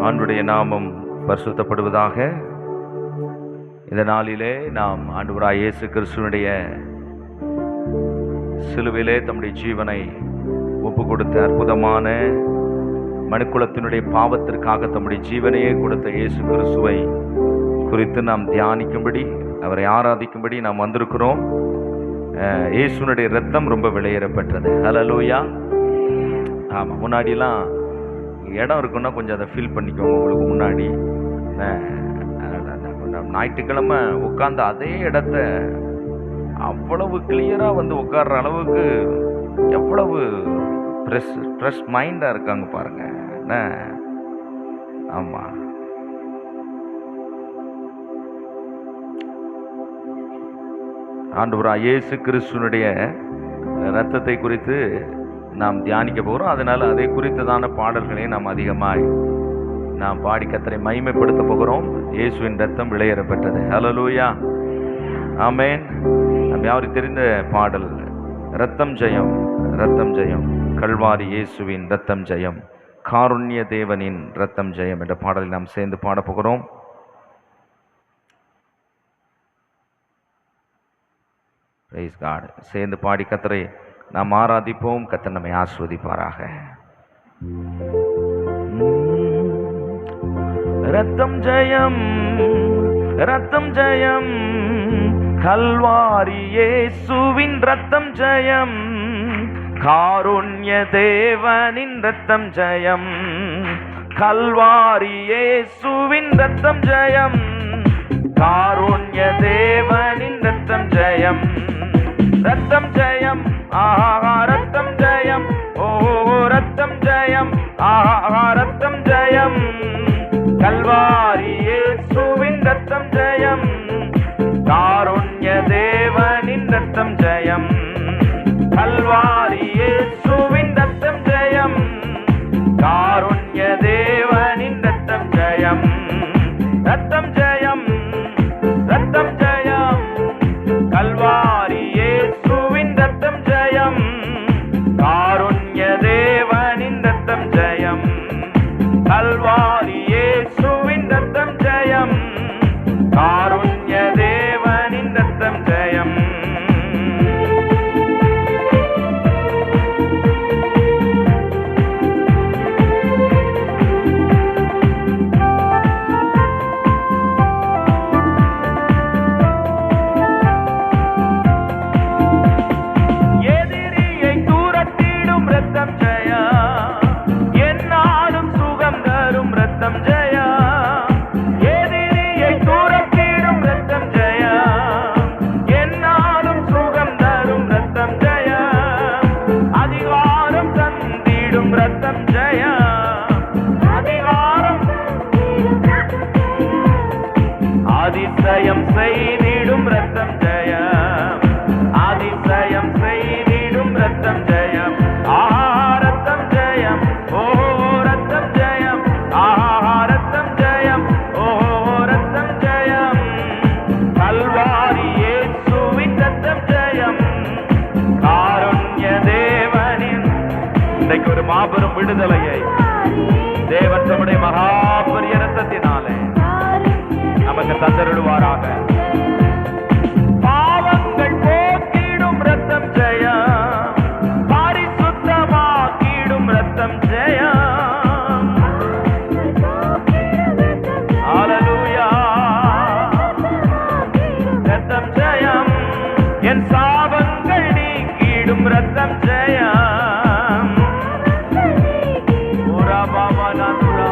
ஆண்டவருடைய நாமம் பரிசுத்தப்படுவதாக. இந்த நாளிலே நாம் ஆண்டவராகிய இயேசு கிறிஸ்துவினுடைய சிலுவையிலே தம்முடைய ஜீவனை ஒப்பு கொடுத்த அற்புதமான மனுக்குலத்தினுடைய பாவத்திற்காக தம்முடைய ஜீவனையே கொடுத்த இயேசு கிறிஸ்துவை குறித்து நாம் தியானிக்கும்படி, அவரை ஆராதிக்கும்படி நாம் வந்திருக்கிறோம். இயேசுனுடைய இரத்தம் ரொம்ப விலையேறப்பட்டது. ஹல்லேலூயா. ஆமாம், முன்னாடிலாம் இடம் இருக்குன்னா கொஞ்சம் அதை ஃபீல் பண்ணிக்கோங்க. உங்களுக்கு முன்னாடி ஞாயிற்றுக்கிழமை உட்கார்ந்த அதே இடத்த அவ்வளவு கிளியராக வந்து உட்கார்ற அளவுக்கு எவ்வளவு ஃப்ரெஷ் மைண்டாக இருக்காங்க பாருங்க. ஆமாம், ஆண்டவராகிய இயேசு கிறிஸ்துவினுடைய இரத்தத்தை குறித்து நாம் தியானிக்க போகிறோம். அதனால் அதை குறித்ததான பாடல்களை நாம் அதிகமாய் நாம் பாடி கர்த்தரை மகிமைப்படுத்த போகிறோம். இயேசுவின் இரத்தம் விலையேறப்பட்டது. ஹல்லேலூயா, ஆமென். நம்ம யாருக்கு தெரிந்த பாடல், இரத்தம் ஜெயம், இரத்தம் ஜெயம், கல்வாரி இயேசுவின் இரத்தம் ஜெயம், காருண்ய தேவனின் இரத்தம் ஜெயம் என்ற பாடலை நாம் சேர்ந்து பாட போகிறோம். Praise God. சேர்ந்து பாடி கர்த்தரை நாம் ஆராதிப்போம். கர்த்தர் நம்மை ஆசீர்வதிப்பாராக. ரத்தம் ஜெயம், ரத்தம் ஜெயம், கல்வாரி இயேசுவின் ரத்தம் ஜெயம், காருண்ய தேவனின் ரத்தம் ஜெயம், கல்வாரி இயேசுவின் ரத்தம் ஜெயம், காருண்ய தேவனின் ரத்தம் ஜெயம், ரத்தம் ஜெயம், ஆஹா ரத்தம் ஜெயம், ஓ ரத்தம் ஜெயம், ஆஹா ரத்தம் ஜெயம், கல்வாரி இயேசுவின் ரத்தம் ஜெயம், காருண்ய தேவனின் ரத்தம் ஜெயம், கல்வாரி இயேசுவின் ரத்தம் ஜெயம், காருண்ய தேவனின் ரத்தம் ஜெயம், ரத்தம் ஜெயம், ரத்தம் ஜெயம், கல்வாரி இயேசுவின் ரத்தம் ஜெயம், காருண்ய தேவனின் ரத்தம் ஜெயம், கல்வாரி இயேசுவின் ரத்தம் ஜெயம், காருண்ய தேவனின் ரத்தம் ஜெயம். எதிரியை தூரத்திடும் ரத்தம் ஜெயா, என்னாலும் சுகம் தரும் ரத்தம் ஜெயா, எதிரியை தூரத்திடும் ரத்தம் ஜெயா, என்னாலும் சுகம் தரும் ரத்தம் ஜெயா, அதிகாரம் தந்திடும் ரத்தம் ஜெயா, அதிகாரம் அதிசயம் செய்திடும் ரத்தம் ஜெயா, அதிசயம் செய்திடும் ரத்தம் ஜெயம், ஆஹா ரத்தம் ஜெயம், ஓ ரத்தம் ஜெயம், ஆஹா ரத்தம் ஜெயம், ஓ ரத்தம் ஜெயம், கல்வாரி இயேசுவின் ரத்தம் ஜெயம், காருண்ய தேவனின். இன்றைக்கு ஒரு மாபெரும் விடுதலையை தேவன் தம்முடைய மகா பெரிய இரத்தத்தினாலே நமக்கு தந்தருளுவாராக. பாவங்கள் போக்கிடும் ரத்தம் ஜெயா, பரிசுத்தமாக்கிடும் ரத்தம் ஜெயா, ஹல்லேலூயா, ரத்தம் ஜெயம், என் சாபங்கள் நீக்கிடும் ரத்தம் ஜெயம், ஓரா பாபா நாதுரா,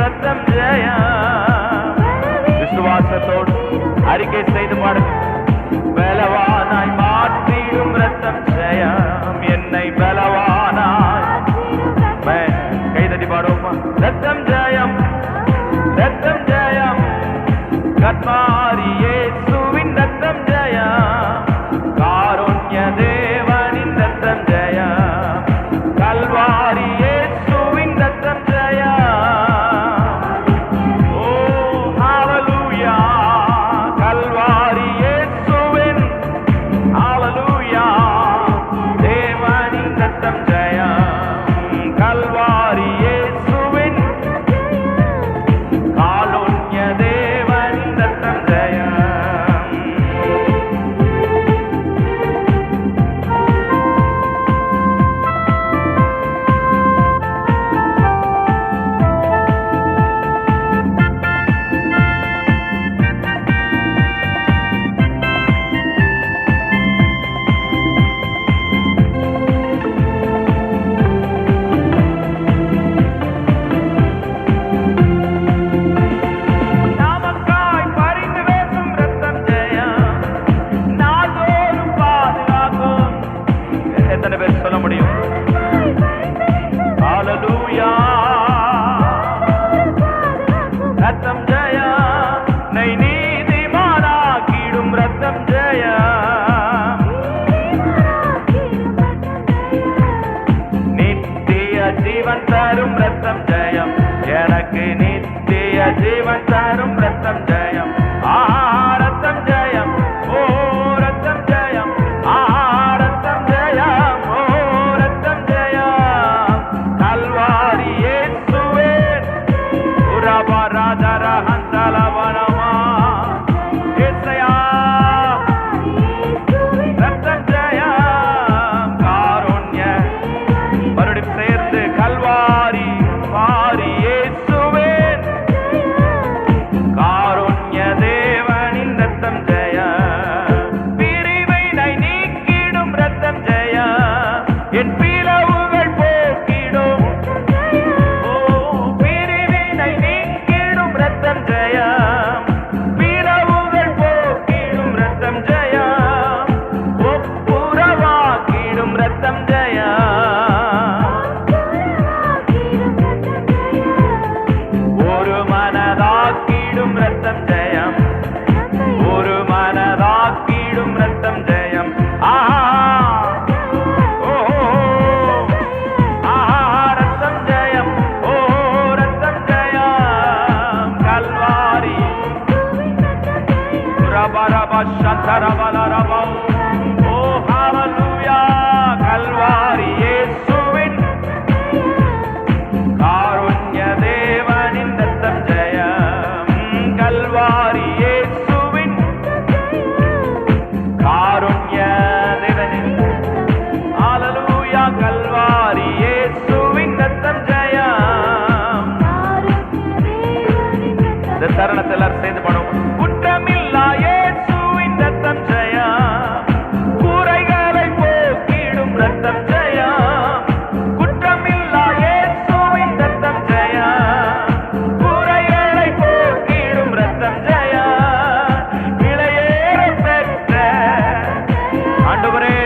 ரத்தம் ஜெயம். விசுவாசத்தோடு அறிக்கை செய்து பாடுங்க. பலவானாய் மாற்றிடும் ரத்தம் ஜெயம். என்னை பலவானாய் கைதட்டி பாடுவோமா? ரத்தம் ஜெயம், ரத்தம் ஜெயம், கர்த்தாரி இயேசுவின் ரத்தம் ஜெயம், காருண்ய தேவனின் ரத்தம் ஜெயம், கல்வாரி இயேசுவின் ரத்தம் ஜெயம். ஓ ஹalleluya, கல்வாரி இயேசுவின் ஹalleluya, தேவனின் ரத்தம் ஜெயம், கல்வாரி இயேசுவின் காருண்ய தேவனின் ரத்தம் ஜெயம். நமக்காய் பரிந்து பேசும் ரத்தம் ஜெயம், நாள்தோறும் பாதுகாக்கும். எத்தனை பேர் சொல்ல முடியும்? ஹalleluya, ரத்தம் ஜெயம், நை நீதிமானாக்கிடும் ரத்தம் ஜெயம், நித்திய ஜீவன் தரும் ரத்தம் ஜெயம், எனக்கு நித்திய ஜீவன் தரும் ரத்தம் ஜெயம். ரத்தம் ஜெயம், ஓ ரத்தம் ஜெயம், ரத்தம் ஜெயம், ஓ ரத்தம் ஜெயம், கல்வாரி இயேசுவே உரபரதர ஹந்தலவனமா இயேசையா, ரத்தம் ஜெயம், காருண்ய மறுபடியும் சேர்ந்து கல்வாரி வாரி இயேசுவே, காருண்ய தேவனின் ரத்தம் ஜெயம், பிரிவினை நீக்கிடும் ரத்தம் ஜெயம், என் பிளவுகள் போக்கிடும். ஓ பிரிவினை நீக்கிடும் ரத்தம் ஜெயம், பிளவுகள் போக்கிடும் ரத்தம் ஜெயம், ஒப்புரவாக்கிடும் ரத்தம் ஜெயம், ஒரு மனதாக்கிடும் ரத்தம் ஜெயம், ஒரு மனதாக்கிடும் ரத்தம் ஜெயம். ஓ ரத்தம் ஜெயம், ஓ ரத்தம் ஜெயம், கல்வாரி ரபரப சந்தரபலரப. ஓ ஹalleluya, கல்வாரி இயேசுவின் காருண்ய தேவனின் ரத்தம் ஜெயம், கல்வாரி இயேசுவின் காருண்ய தேவனின் ஹalleluya, கல்வாரி இயேசுவின் ரத்தம் ஜெயம். இந்த தருணத்தில் எல்லாரும் சேர்ந்து பாடுவோம். குற்றமில்லா இயேசுவின் ரத்தம் ஜெயம், குறைகளை போக்கிடும் ரத்தம் ஜெயம், குற்றமில்லா இயேசுவின் ரத்தம் ஜெயம், குறைகளை போக்கிடும் ரத்தம் ஜெயம், விலையேற பெற்ற ஆண்டவரே,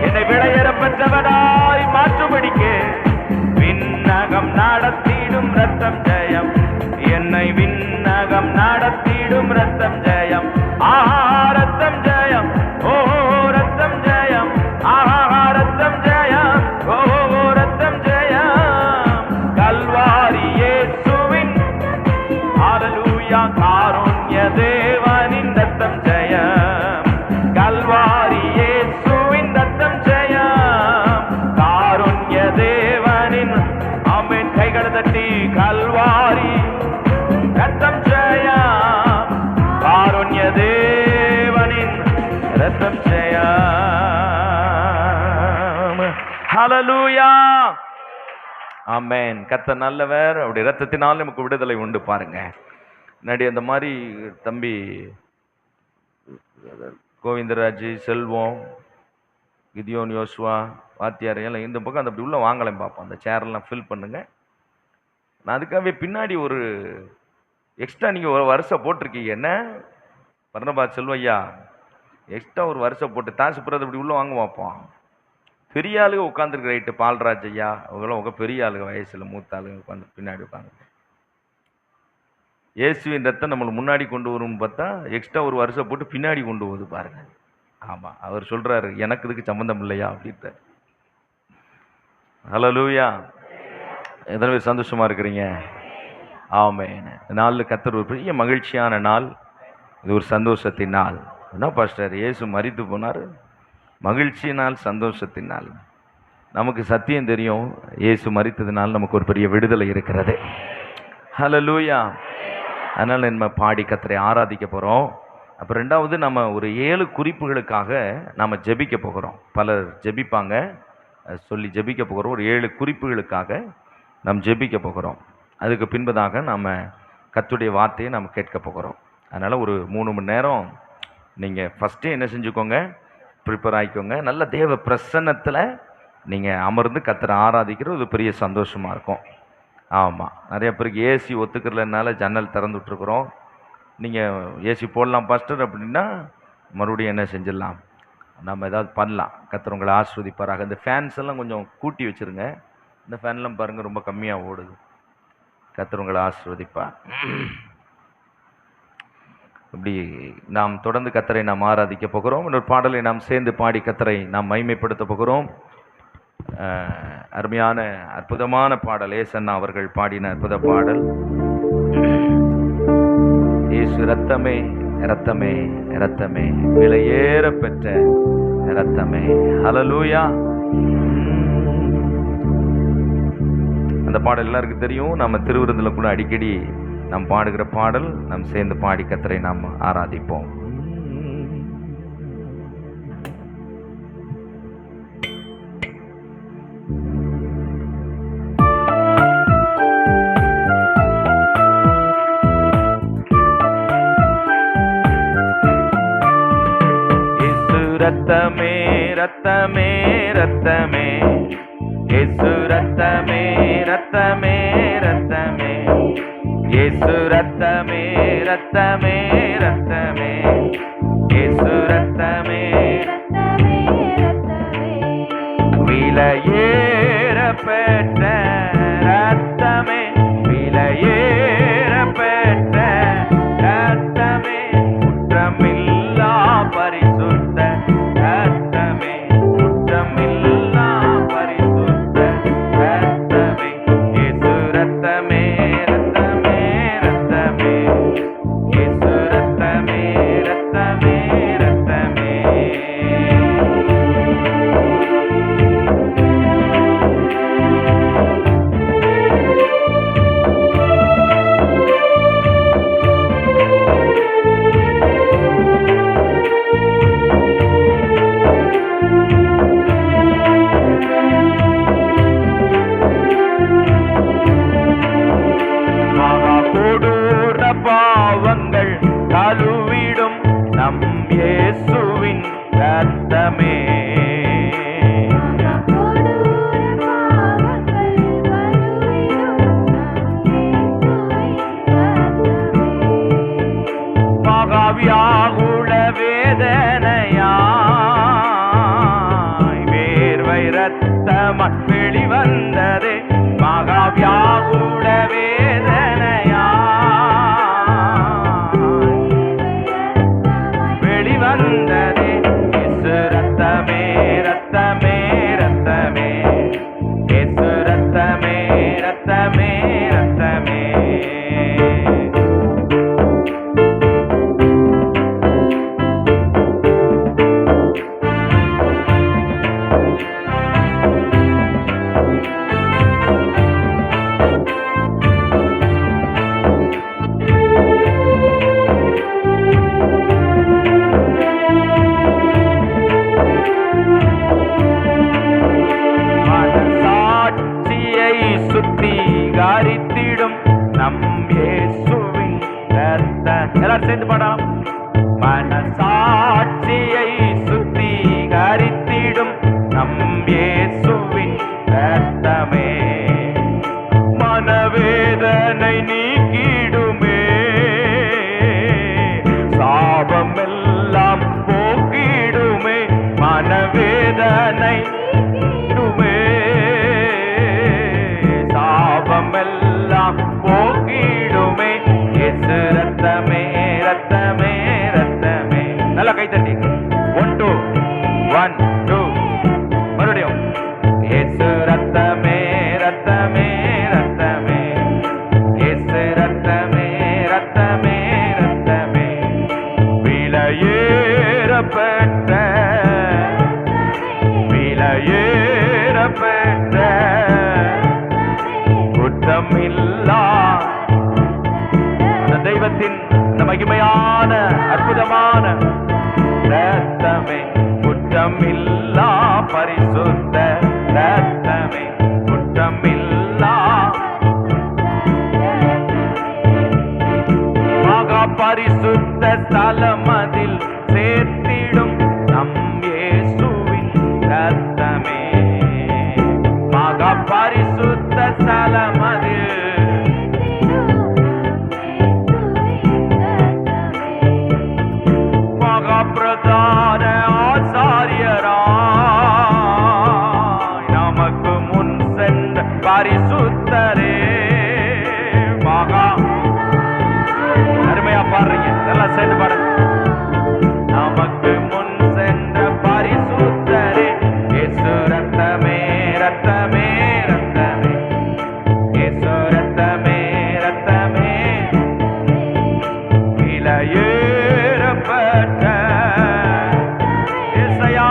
என்னை விலையேற பெற்றவனாய் மாற்றும்படிக்கு விண்ணகம் நடத்திடும் ரத்தம் ஜெயம், என்னை விண்ணகம் நடத்திடும் ரத்தம் ஜெயம். ரத்தம் ஜெயம், ஓ ரத்தம் ஜெயம், ரத்தம் ஜெயம், ஓ ரத்தம் ஜெயம், கல்வாரி இயேசுவின் ஹalleluya, காருண்ய தேவனின் ரத்தம் ஜெயம், கல்வாரி இயேசுவின் ரத்தம் ஜெயம், காருண்ய தேவனின். ஆமென். கைகளை தட்டி கல்வாரி ரத்தம் ஜெயம், காருண்ய தேவனின் ரத்தம் ஜெயம். ஹalleluya, ஆமென். கர்த்தர் நல்லவர், அவருடைய ரத்தத்தினால் நமக்கு விடுதலை உண்டு. பாருங்க, நடி அந்த மாதிரி தம்பி கோவிந்தராஜ், செல்வம், கிதியோன், யோசுவா, வாத்தியார் எல்லாம் இந்த பக்கம் அந்த அப்படி உள்ள வாங்கலையும் பார்ப்போம். அந்த சேரெல்லாம் ஃபில் பண்ணுங்க. நான் அதுக்காகவே பின்னாடி ஒரு எக்ஸ்ட்ரா நீங்கள் ஒரு வருஷம் போட்டிருக்கீங்க. என்ன பர்னபாஸ் செல்வையா, எக்ஸ்ட்ரா ஒரு வருஷம் போட்டு தாசு பிரதர் இப்படி உள்ள வாங்க பார்ப்போம். பெரிய ஆளுங்க உட்காந்துருக்கு. ரைட்டு, பால்ராஜ் ஐயா அவங்களாம் உங்க பெரிய ஆளுங்க, வயசில் மூத்த ஆளுங்க உட்காந்து பின்னாடி உட்காந்து. இயேசுவின் ரத்தம் நம்மளை முன்னாடி கொண்டு வரும்னு பார்த்தா எக்ஸ்ட்ரா ஒரு வருஷம் போட்டு பின்னாடி கொண்டு வருது பாருங்க. ஆமாம், அவர் சொல்கிறாரு எனக்கு இதுக்கு சம்மந்தம் இல்லையா அப்படின்ட்டு. ஹல்லேலூயா. எத்தனை பேர் சந்தோஷமாக இருக்கிறீங்க? ஆமென். நாளில் கர்த்தர் ஒரு பெரிய மகிழ்ச்சியான நாள். இது ஒரு சந்தோஷத்தின் நாள். என்ன பாஸ்டர், இயேசு மரித்து போனார், மகிழ்ச்சி நாள், சந்தோஷத்தின் நாள். நமக்கு சத்தியம் தெரியும், இயேசு மரித்ததுனால நமக்கு ஒரு பெரிய விடுதலை இருக்கிறது. ஹல்லேலூயா. அதனால் நம்ம பாடி கர்த்தரை ஆராதிக்க போகிறோம். அப்போ ரெண்டாவது நம்ம ஒரு 7 குறிப்புகளுக்காக நாம் ஜெபிக்க போகிறோம். பலர் ஜெபிப்பாங்க, சொல்லி ஜெபிக்க போகிறோம். ஒரு 7 குறிப்புகளுக்காக நாம் ஜெபிக்க போகிறோம். அதுக்கு பின்பதாக நாம் கர்த்தருடைய வார்த்தையை நாம் கேட்க போகிறோம். அதனால் ஒரு 3 மணி நேரம் நீங்கள் ஃபஸ்ட்டே என்ன செஞ்சுக்கோங்க, ப்ரிப்பேர் ஆகிக்கோங்க. நல்ல தேவ பிரசன்னத்தில் நீங்கள் அமர்ந்து கர்த்தரை ஆராதிக்கிறது ஒரு பெரிய சந்தோஷமாக இருக்கும். ஆமாம், நிறைய பேருக்கு ஏசி ஒத்துக்கிறதுனால ஜன்னல் திறந்து விட்ருக்குறோம். நீங்கள் ஏசி போடலாம் பாஸ்டர் அப்படின்னா மறுபடியும் என்ன செஞ்சிடலாம், நம்ம ஏதாவது பண்ணலாம். கர்த்தர் உங்களை ஆஸ்வதிப்பாராக. இந்த ஃபேன்ஸ் எல்லாம் கொஞ்சம் கூட்டி வச்சுருங்க. இந்த ஃபேன்லாம் பாருங்கள் ரொம்ப கம்மியாக ஓடுது. கர்த்தர் உங்களை ஆஸ்வதிப்பார். இப்படி நாம் தொடர்ந்து கர்த்தரை நாம் ஆராதிக்க போகிறோம். இன்னொரு பாடலை நாம் சேர்ந்து பாடி கர்த்தரை நாம் மகிமைப்படுத்த போகிறோம். அருமையான அற்புதமான பாடல், ஏசன்னா அவர்கள் பாடின அற்புத பாடல். இயேசு இரத்தமே இரத்தமே இரத்தமே, விலையேற பெற்ற இரத்தமே. ஹல்லேலூயா. அந்த பாடல் எல்லாருக்கும் தெரியும். நம்ம திருவிருந்தில் கூட அடிக்கடி நாம் பாடுகிற பாடல். நாம் சேர்ந்து பாடி கர்த்தரை நாம் ஆராதிப்போம். ரத்தமே ரத்தமே ரத்தமே, இயேசு ரத்தமே ரத்தமே ரத்தமே, இயேசு ரத்தமே ரத்தமே ரத்தமே, இயேசு ரத்தமே விலையேற பெற்ற ரத்தமே, விலையேற பெற்ற ரத்தமே, குற்றமில்லா பரிசுத்த ரத்தமே, குற்றமில்லா பரிசுத்த ரத்தமே, இயேசு ரத்தமே ரத்தமே ரத்தமே, இயேசு ரத்தமே ரத்தமே ரத்தமே. பாவங்கள் கழுவிடும் நம் இயேசுவின் ரத்தமே, மகாவியாகுல வேதனையாய் வேர்வை ரத்தமாய் வெளிவந்ததே, மகாவியாகுல வேதனையாய் வெளிவந்ததே, இயேசு ரத்தமே ரத்தமே ரத்தமே, இயேசு ரத்தமே ரத்தமே ரத்தமே. சுத்திகரித்திடும் நம் இயேசுவின் ரத்தம். எல்லாரும் சேர்ந்து பாடலாம். மனசாட்சியை சுத்திகரித்திடும் நம் இயேசுவின் ரத்தமே, மனவே மனவேதனை நீக்கிடுமே, சாபமெல்லாம் போக்கிடுமே, மனவேதனை நீக்கிடுமே, சாபமெல்லாம் போக்கிடுமே, இயேசு ரத்தமே ரத்தமே ரத்தமே. நல்லா கைத்தட்டி 1 2 1 2 மறுபடியும். இயேசு ரத்தமே ரத்தமே ரத்தமே, இயேசு ரத்தமே ரத்தமே ரத்தமே, விலையேறப்பட்ட விலையேறப்பட்ட குற்றமில்லா அந்த தெய்வத்தின் இந்த மகிமையான அற்புதமான ரத்தமே, குற்றமில்லா பரிசுத்த ரத்தமே, குற்றமில்லா மகா பரிசுத்த ஸ்தலமதில் சேர்த்திடும் நம் இயேசுவின் ரத்தமே, மகா பரிசுத்த ஸ்தலமதில் மகா பிரதான ஆசாரியராய் நமக்கு முன் சென்ற பரிசுத்தரே, மகா அருமையா பாடுறீங்க, நல்லா சேர்ந்து பாருங்க. நமக்கு முன் சென்ற பரிசுத்தரே, இயேசு ரத்தமே ரத்தமே ரத்தமே, இயேசு ரத்தமே ரத்தமே, விலையேறப்பட்ட இயேசையா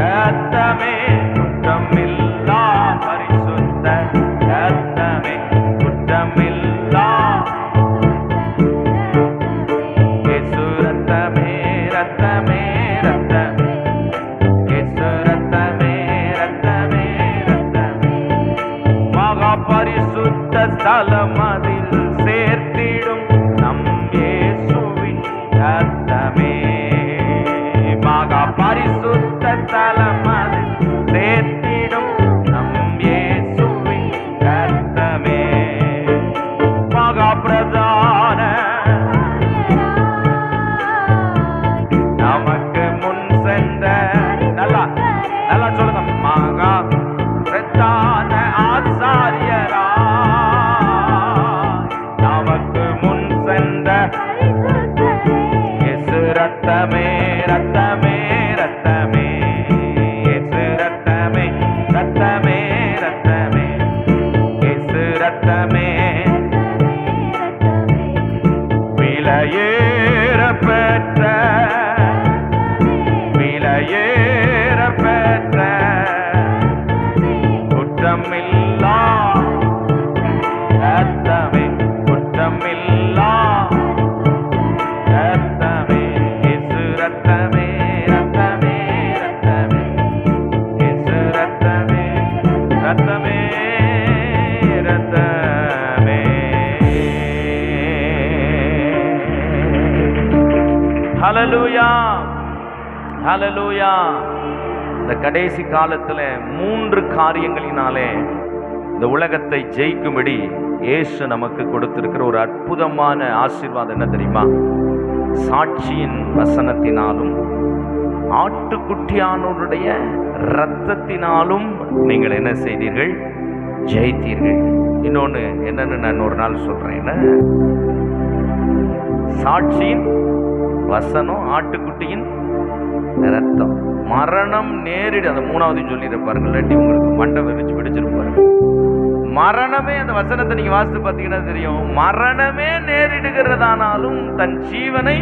ரத்தமே, குற்றமில்லா பரிசுத்த ரத்தமே, குற்றமில்லா இயேசு ரத்தமே ரத்தமே ரத்தமே, இயேசு ரத்தமே ரத்தமே ரத்தமே, மகா பரிசுத்த ஸ்தலமதில் சேர்த்திடும் நம் இயேசுவின் ரத்தமே, மகா பரிசுத்த ஸ்தலமதில் சேர்த்திடும் நம் இயேசுவின் ரத்தமே, மகா பிரதான நமக்கு முன் சென்ற நல்லா நல்லா சொல்லுங்க, மகா பிரதான ஆசாரியரா நமக்கு முன் சென்ற இயேசு ரத்தமே ரத்தமே ரத்தமே, இயேசு ரத்தமே ரத்தமே ரத்தமே, இயேசு ரத்தமே விலையேறப்பெற்ற விலையேறப்பெற்ற குற்றமில்லா ரத்தமே, குற்றமில்லா ரத்தமே, இயேசு ரத்தமே ரத்தமே ரத்தமே, இயேசு ரத்தமே ரத்தமே ரத்தமே. ஹல்லேலூயா ஹல்லேலூயா. இந்த கடைசி காலத்துல 3 காரியங்களினாலே இந்த உலகத்தை ஜெயிக்கும்படி இயேசு நமக்கு கொடுத்திருக்கிற ஒரு அற்புதமான ஆசீர்வாதம் என்ன தெரியுமா? சாட்சியின் வசனத்தினாலும் ஆட்டுக்குட்டியானவருடைய இரத்தத்தினாலும் நீங்கள் என்ன செய்தீர்கள்? ஜெயித்தீர்கள். இன்னொன்று என்னன்னு நான் ஒரு நாள் சொல்றேன். என்ன? சாட்சியின் வசனம், ஆட்டுக்குட்டியின் இரத்தம், மரணம் நேரிடு. அந்த 3வது சொல்லியிருப்பாருங்க, இல்லாட்டி உங்களுக்கு மண்டை விரிச்சு பிடிச்சிருப்பாரு. மரணமே, அந்த வசனத்தை நீங்க வாசித்து பார்த்தீங்கன்னா தெரியும், மரணமே நேரிடுகிறதானாலும் தன் ஜீவனை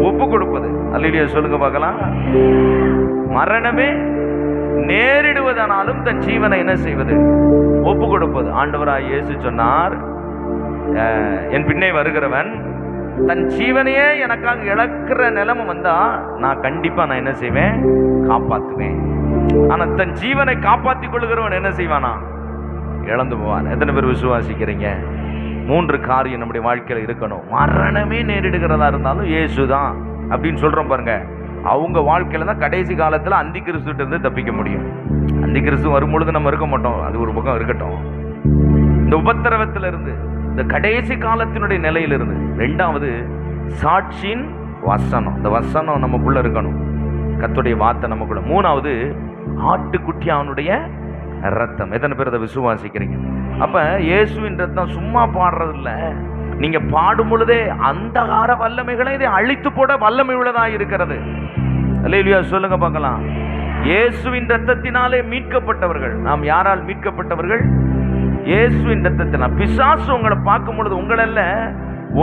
ஒப்பு கொடுப்பது. அல்லேலூயா சொல்லுங்க பார்க்கலாம். மரணமே நேரிடுவதானாலும் தன் ஜீவனை என்ன செய்வது? ஒப்பு கொடுப்பது. ஆண்டவராய் இயேசு சொன்னார், என் பின்னே வருகிறவன் தன் ஜீவனையே எனக்காக இழக்கிற நிலைமை வந்தா நான் கண்டிப்பா நான் என்ன செய்வேன்? காப்பாத்துவேன். ஆனா தன் ஜீவனை காப்பாற்றிக் கொள்கிறவன் என்ன செய்வானா? இழந்து போவான். எத்தனை பேர் விசுவாசிக்கிறீங்க? 3 காரியம் நம்முடைய வாழ்க்கையில இருக்கணும். மரணமே நேரிடுகிறதா இருந்தாலும் இயேசுதான் அப்படின்னு சொல்றோம் பாருங்க. அவங்க வாழ்க்கையில தான் கடைசி காலத்துல அந்தி கிறிஸ்துவிட்ட இருந்து தப்பிக்க முடியும். அந்தி கிறிஸ்து வரும்பொழுது நம்ம இருக்க மாட்டோம், அது ஒரு பக்கம் இருக்கட்டும். இந்த உபத்திரவத்திலிருந்து, இந்த கடைசி காலத்தினுடைய நிலையிலிருந்து. ரெண்டாவது சாட்சியின் வசனம். இந்த வசனம் நமக்குள்ள இருக்கணும், கர்த்தருடைய வார்த்தை நமக்குள்ள. மூணாவது ஆட்டுக்குட்டியானுடைய ரத்தம். எத்தனை பேர் அதை விசுவாசிக்கிறீங்க? அப்ப இயேசுவின் ரத்தம் சும்மா பாடுறது இல்ல, நீங்க பாடும் பொழுதே அந்தகார வல்லமைகளை இதை அழித்து போட வல்லமை உள்ளதா இருக்கிறது. அல்லேலூயா சொல்லுங்க பார்க்கலாம். இயேசுவின் ரத்தத்தினாலே மீட்கப்பட்டவர்கள். நாம் யாரால் மீட்கப்பட்டவர்கள்? இயேசுவின் ரத்தத்தினால். பிசாசு உங்களை பார்க்கும் பொழுது உங்களல்ல,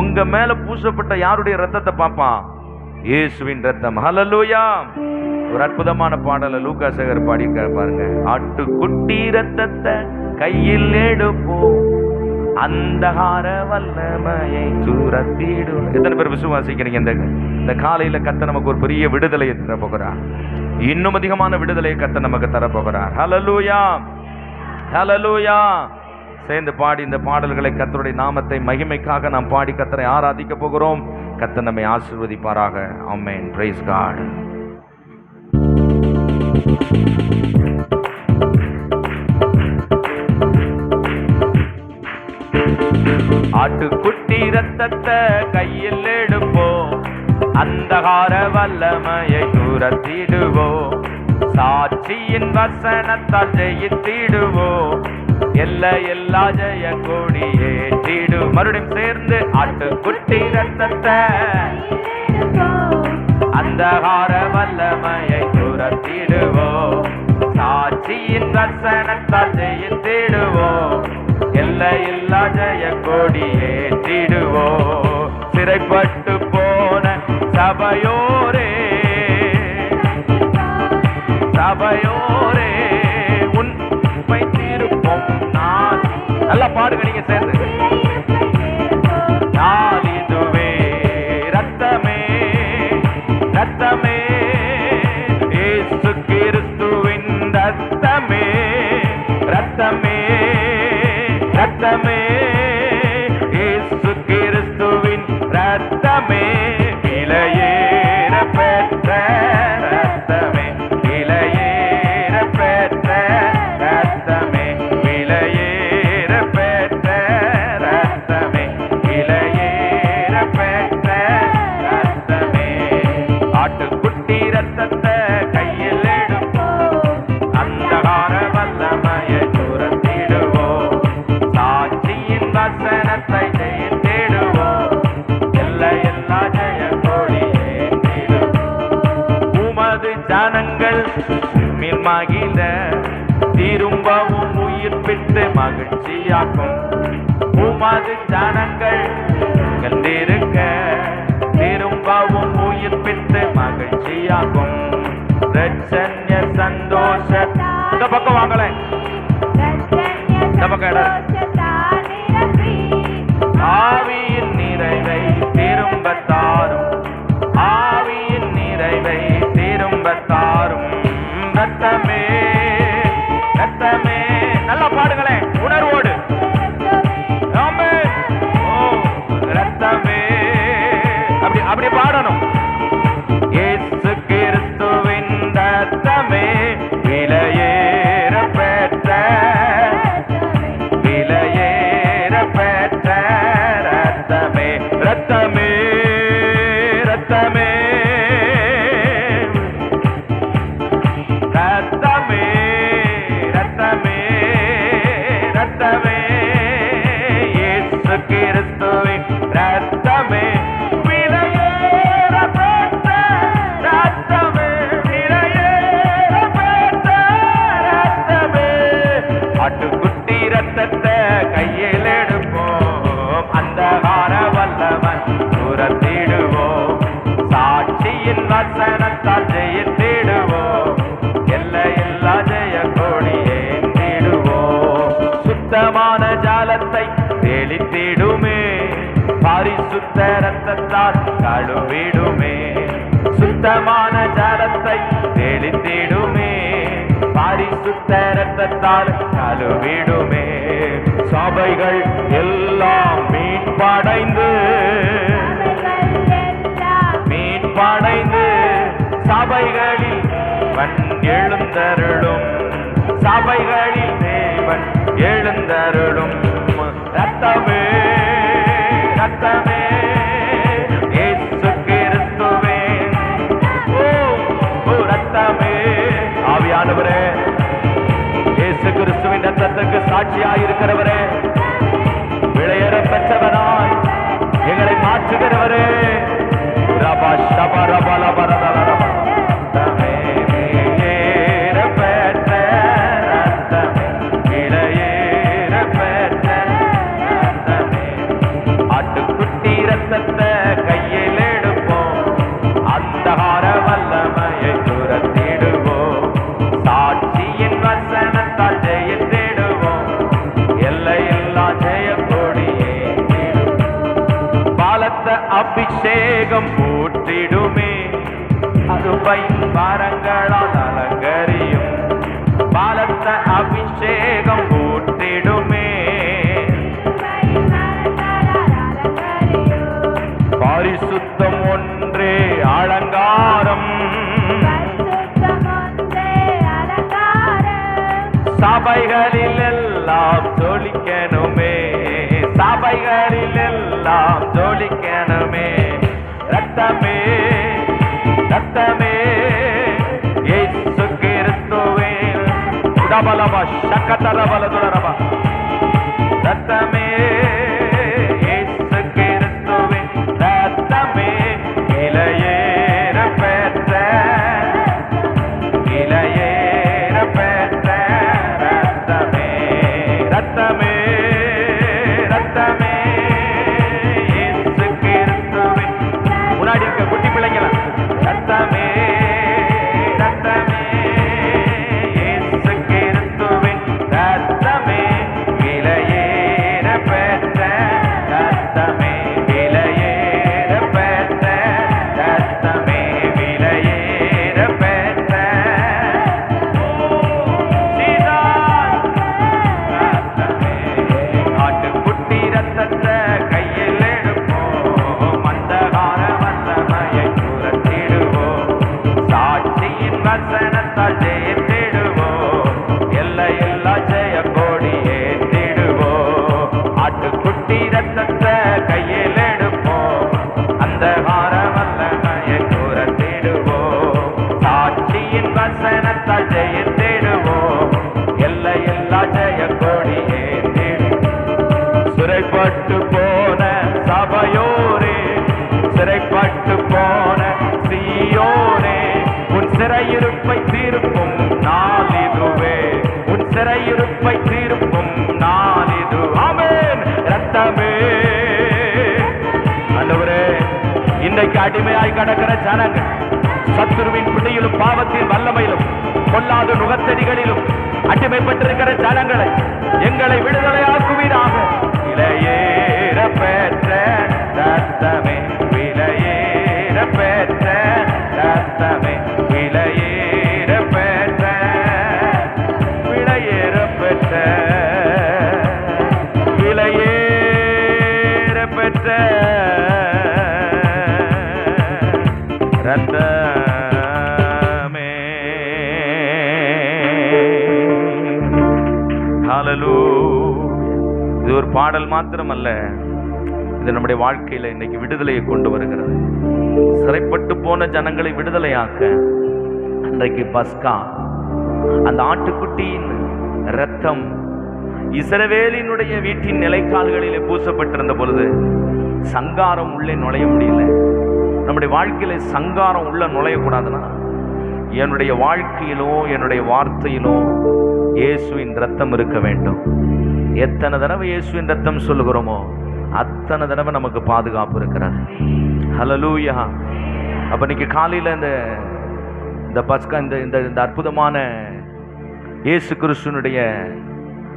உங்க மேல பூசப்பட்ட யாருடைய ரத்தத்தை பார்ப்பான்? இயேசுவின் ரத்தம். ஹல்லேலூயா. ஒரு அற்புதமான பாடலை லூக்கா சேகர் பாடியிருக்காரு பாருங்க. ஆட்டுக்குட்டி ரத்தத்தை கையில் எடுப்போம், அந்தகார வல்லமையை துரத்திடும். எத்தனை பேர் விசுவாசிக்கிறீங்க? இந்த காலையில கர்த்தர் நமக்கு ஒரு பெரிய விடுதலையை தர போகிறார். இன்னும் அதிகமான விடுதலையை கர்த்தர் நமக்கு தர போகிறார். ஹல்லேலூயா, ஹல்லேலூயா. சேர்ந்து பாடி இந்த பாடல்களை கர்த்தருடைய நாமத்தை மகிமைக்காக நாம் பாடி கர்த்தரை ஆராதிக்க போகிறோம். கர்த்தர் நம்மை ஆசீர்வதிப்பாராக. ஆமென். Price God. ஆட்டுக்குட்டி ரத்தத்தை கையில் எடுப்போம், அந்தகார வல்லமையை துரத்திடுவோம், சாட்சியின் வசனத்தால் ஜெயித்திடுவோம், எல்லா ஜெய கொடி ஏற்றிடும். மறுபடியும் சேர்ந்து ஆட்டுக்குட்டி ரத்தத்தை அந்தகார வல்லமையை துரத்திடுவோம், சாட்சியின் வசனத்தால் ஜெயித்திடுவோம், எல்லா ஜெய கொடி ஏற்றிடுவோம். சிறைப்பட்டு போன சபையோரே, சபையோரே உண்மை திருப்போம். நான் நல்லா பாடுங்க நீங்க சேர்ந்து. நாளிதுவே ரத்தமே, ரத்தமே, இயேசு கிறிஸ்துவின் ரத்தமே, ரத்தமே, ரத்தமே, இயேசு கிறிஸ்துவின் ரத்தமே, விலையேற பெற்ற ரத்தமே, விலையேற பெற்ற ரத்தமே, விலையேற பெற்ற ரத்தமே, விலையேற பெற்ற ரத்தமே. ஆட்டுக்குட்டி ரத்தத்தை கையில் எடுப்போம், அந்தகார வல்லமையை துரத்திடுவோம், சாட்சியின் வசனத்தை ஜெயித்திடுவோம், எல்லா ஜெய கொடி ஏற்றிடுவோம். உமது ஜனங்கள் உம்மில் மகிழ திரும்பவும் உயிர்ப்பித்து மகிழ்ச்சியாக்கும், உமது ஜனங்கள் கண்டிருக்க திரும்பவும் உயிர்ப்பித்து மகிழ்ச்சியாக்கும். ரட்சண்ய சந்தோஷ இந்த பக்கம் வாங்கல, இந்த பக்கம் இடம். ஆவியின் நிறைவை திரும்ப தாரும், ஆவியின் நிறைவை திரும்ப தாரும். ரத்தமே, ரத்தமே, நல்லா பாடுங்களேன் உணர்வோடு. ஆமென். ஓ ரத்தமே, அப்படி அப்படி பாடணும். இயேசு கிறிஸ்துவின் ரத்தமே, விலையேற பெற்ற, விலையேற பெற்ற ரத்தமே, ரத்தமே, ரத்தமே, ரத்தமே, ரத்தமே, ரத்தமே, இயேசு கிறிஸ்துவின் ரத்தமே, விலையேற பெற்ற ரத்தமே, விலையேற பெற்ற ரத்தமே. ஆட்டுக்குட்டி ரத்தத்தை கையில் எடுப்போம், அந்தகார வல்லமை துரத்திடுவோம், சாட்சியின் வசனத்தால் ஜெயித்திடுவோம், எல்லா ஜெய கொடி ஏற்றிடுவோம். சுத்தமான ஜாலத்தை தெளித்திடுமே, பரிசுத்த ரத்தத்தால் கழுவிடுமே, சுத்தமான ஜாலத்தை தெளித்திடுமே, பரிசுத்த ரத்தத்தால் கழுவிடுமே. சபைகள் எல்லாம் மீட்படைந்து, மீட்படைந்து சபைகளில் தேவன் எழுந்தருளும், சபைகளில் தேவன் எழுந்தருளும் ரத்தமே ரத்தமே இயேசு கிறிஸ்துவே ஓ ரத்தமே. ஆவியானவரே, இயேசு கிறிஸ்துவின் ரத்தத்துக்கு சாட்சியாய் இருக்கிறவரே, விளையேற பெற்றவனாய் எங்களை மாற்றுகிறவரே, ரபா ஷபா ரபா லபா ரபா ரபா ரத்தமே விளையேற பெற்ற ரத்தமே விளையேற பெற்ற ரத்தமே. ஆட்டுக்குட்டி ரத்தத்தை கையில் எடுப்போம், அந்தகார வல்லமையை துரத்திடுவோம், சாட்சியின் வசனத்தால் ஜெயித்திடுவோம், எல்லையில்லா ஜெய கொடியே. பாலத்த அபிஷேகம் ஊற்றிடுமே, அருபை மரங்களால் அலங்கரியும், பாலத்த அபிஷேகம் ஊற்றிடுமே, பரிசுத்தம் ஒன்றே அலங்காரம், சபைகளில் எல்லாம் ஜொலிக்கணுமே, சபைகளில் எல்லாம் ஜொலிக்கணுமே. ரத்தமே ரத்தமே இயேசு கிறிஸ்துவே உடபலவ சக்கதரபலதுரப ரத்தமே இயேசு கிறிஸ்துவே ரத்தமே விலையேற பெற்ற விலையேற பெற்ற ரத்தமே ரத்தமே ரத்தமே இயேசு கிறிஸ்துவே. முன்னாடி இருக்க குட்டி பிள்ளைங்களா, ரத்தமே ரத்தமே இயேசு கிறிஸ்துவே ரத்தமே விலையேற பெற்ற ரத்தமே விலையேற பெற்ற ரத்தமே விலையேற பெற்ற ரத்தமே. ஆட்டுக்குட்டி ரத்தத்தை கையில் எடுப்போம், அந்தகார வல்லமையை துரத்திடுவோம், சாட்சியின் வசனத்தால் ஜெயித்திடுவோம், எல்லையில்லா ஜெய கொடி ஏற்றிடுவோம். ஆட்டுக்குட்டி ரத்தத்தை கையில் எடுப்போம், அந்தகார வல்லமையை துரத்திடுவோம், சாட்சியின் வசனத்தால் ஜெயித்திடுவோம், எல்லையில்லா ஜெய கொடி ஏற்றிடுவோம். சிறைப்பட்டு போன சபையோரே, சிறைப்பட்டு போன சீயோனே, உன் சிறையிருப்பை தீர்ப்பும் நாள் இதுவே, உன் சிறையிருப்பை தீர்ப்பும் நாள் இது. ஆமென். ரத்தமே. ஆண்டவரே, இன்றைக்கு அடிமையாய் கடக்கிற ஜனங்கள் சத்துருவின் பிடியிலும் பாவத்தின் வல்லமையிலும் பொல்லாத நுகத்தடிகளிலும் அடிமைப்பட்டிருக்கிற ஜனங்களை எங்களை விடுதலையாக்குவீராக. விலையேற பெற்ற ரத்தமே விலையேற பெற்ற ரத்தமே விலையேற பெற்ற விலையேற பெற்ற விலையேற பெற்ற ரத்தமே. ஹல்லேலூயா. இது ஒரு பாடல் மாத்திரமல்ல, இது நம்முடைய வாழ்க்கையில இன்னைக்கு விடுதலையை கொண்டு வருகிறது. சிறைப்பட்டு போன ஜனங்களை விடுதலையாக்க அன்றைக்கு பஸ்கா அந்த ஆட்டுக்குட்டியின் இரத்தம் இஸ்ரவேலினுடைய வீட்டின் நிலைக்கால்களிலே பூசப்பட்டிருந்த பொழுது சங்காரம் உள்ளே நுழைய முடியல. நம்முடைய வாழ்க்கையில சங்காரம் உள்ள நுழையக்கூடாதுன்னா என்னுடைய வாழ்க்கையிலோ என்னுடைய வார்த்தையிலோ இயேசுவின் ரத்தம் இருக்க வேண்டும். எத்தனை தடவை இயேசுவின் ரத்தம் சொல்லுகிறோமோ அத்தனை தடவை நமக்கு பாதுகாப்பு இருக்கிறார். ஹல்லேலூயா. அப்ப இன்னைக்கு காலையில இந்த பஸ்கா இந்த அற்புதமான இயேசு கிறிஸ்துனுடைய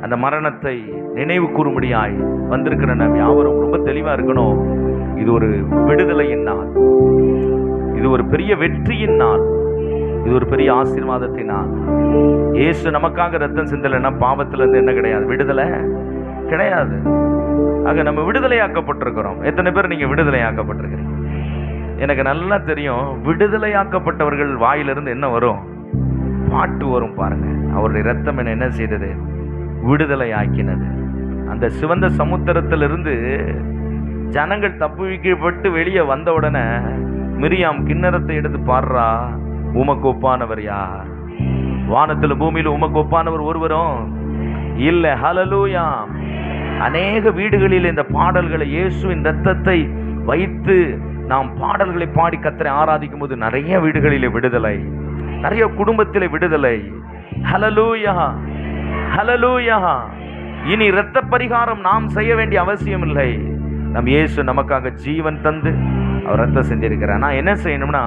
அந்த மரணத்தை நினைவு கூறும்படியாய் வந்திருக்கிற நாம் யாவரும் ரொம்ப தெளிவா இருக்கணும். இது ஒரு விடுதலையின் நாள், இது ஒரு பெரிய வெற்றியின் நாள், இது ஒரு பெரிய ஆசீர்வாதத்தின் நாள். இயேசு நமக்காக ரத்தம் சிந்தலைன்னா பாவத்துல இருந்து என்ன கிடையாது, விடுதலை கிடையாது. ஆக நம்ம விடுதலையாக்கப்பட்டிருக்கிறோம். எத்தனை பேர் நீங்க விடுதலையாக்கப்பட்டிருக்கிறீங்க? எனக்கு நல்லா தெரியும், விடுதலையாக்கப்பட்டவர்கள் வாயிலிருந்து என்ன வரும்? பாட்டு வரும் பாருங்க. அவருடைய ரத்தம் என்ன செய்தது? விடுதலை ஆக்கினது. அந்த சிவந்த சமுத்திரத்திலிருந்து ஜனங்கள் தப்புவிக்கப்பட்டு வெளியே வந்த உடனே மிரியாம் கிண்ணறத்தை எடுத்து பாடுறா, உமக்கு ஒப்பானவர் யார்? வானத்தில் பூமியில் உமக்கு ஒப்பானவர் ஒருவரும் இல்லை. ஹல்லேலூயா. அநேக வீடுகளில் இந்த பாடல்களை, இயேசுவின் இரத்தத்தை வைத்து நாம் பாடல்களை பாடி கர்த்தரை ஆராதிக்கும் போது நிறைய வீடுகளிலே விடுதலை, நிறைய குடும்பத்திலே விடுதலை. ஹல்லேலூயா, ஹல்லேலூயா. இனி இரத்த பரிகாரம் நாம் செய்ய வேண்டிய அவசியம் இல்லை. நம் இயேசு நமக்காக ஜீவன் தந்து அவர் ரத்தம் செஞ்சிருக்கிறார். நான் என்ன செய்யணும்னா,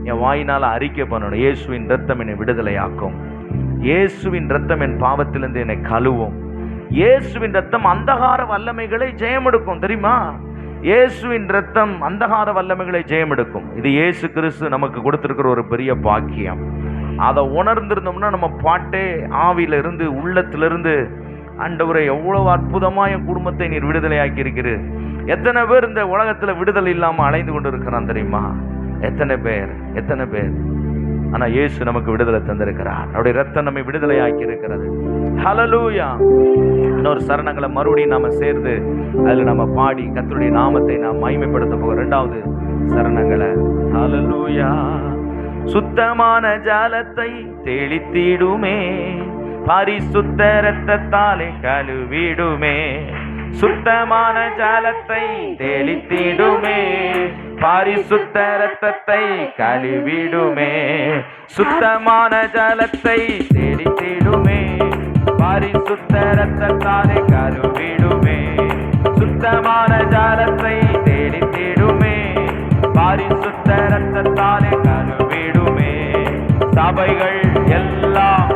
என் வாயினால் அறிக்கை பண்ணணும், இயேசுவின் ரத்தம் என்னை விடுதலையாக்கும், இயேசுவின் ரத்தம் என் பாவத்திலிருந்து என்னை கழுவும், இயேசுவின் ரத்தம் அந்தகார வல்லமைகளை ஜெயமெடுக்கும். தெரியுமா? இயேசுவின் ரத்தம் அந்தகார வல்லமைகளை ஜெயமெடுக்கும். இது இயேசு கிறிஸ்து நமக்கு கொடுத்திருக்கிற ஒரு பெரிய பாக்கியம். அதை உணர்ந்திருந்தோம்னா நம்ம பாட்டே ஆவியிலிருந்து, உள்ளத்திலிருந்து, ஆண்டவரே எவ்வளவு அற்புதமா என் குடும்பத்தை நீர் விடுதலையாக்கி இருக்கிறது. எத்தனை பேர் இந்த உலகத்துல விடுதலை இல்லாம அலைந்து கொண்டு இருக்கிறான் தெரியுமா? எத்தனை பேர், எத்தனை பேர். ஆனா இயேசு நமக்கு விடுதலை தந்திருக்கிறார். அவருடைய ரத்தம் நம்மை விடுதலை ஆக்கி இருக்கிறது. ஹல்லேலூயா. இன்னொரு சரணங்களை மறுபடியும் நாம சேர்ந்து அதுல நம்ம பாடி கர்த்தருடைய நாமத்தை நாம் மகிமைப்படுத்த போகிறோம். இரண்டாவது சரணங்களை. ஹல்லேலூயா. சுத்தமான ஜலத்தை தெளித்திடுமே, பரிசுத்த இரத்தத்தாலே கழுவிடுமே. சுத்தமான ஜலத்தை தெளித்திடுமே, பரிசுத்த இரத்தத்தை கழுவிடுமே. சுத்தமான ஜலத்தை தெளித்திடுமே, பரிசுத்த இரத்தத்தாலே கழுவிடுமே. சுத்தமான ஜலத்தை தெளித்திடுமே, பரிசுத்த இரத்தத்தாலே கழுவிடுமே. சபைகள் எல்லாம்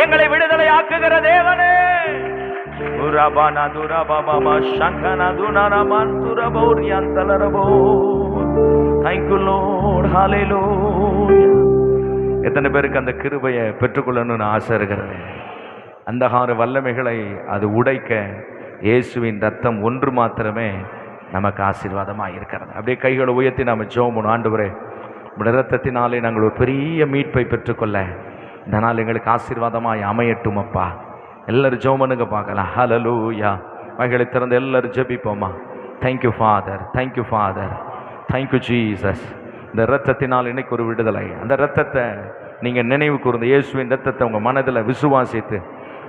எங்களை விடுதலை ஆக்குகிற தேவனே. எத்தனை பேருக்கு அந்த கிருபையை பெற்றுக்கொள்ளணும்னு ஆசை இருக்கிறது? அந்தகார வல்லமைகளை அது உடைக்க இயேசுவின் ரத்தம் ஒன்று மாத்திரமே நமக்கு ஆசீர்வாதமாக இருக்கிறது. அப்படியே கைகளை உயர்த்தி நாம் ஜெபம் பண்ணுவோம். ஆண்டவரே, உடைய ரத்தத்தினாலே நாங்கள் ஒரு பெரிய மீட்பை பெற்றுக்கொள்ள இந்த நாள் எங்களுக்கு ஆசீர்வாதமாய் அமையட்டும் அப்பா. எல்லாரும் ஜெபமனுங்க பார்க்கலாம். ஹல்லேலூயா. வாய்களை திறந்து எல்லாரும் ஜெபிப்போமா. Thank you father, thank you father, thank you Jesus. இந்த இரத்தத்தினால் இன்னைக்கு ஒரு விடுதலை. அந்த இரத்தத்தை நீங்கள் நினைவு கூர்ந்து, இயேசுவின் இரத்தத்தை உங்கள் மனதில் விசுவாசித்து,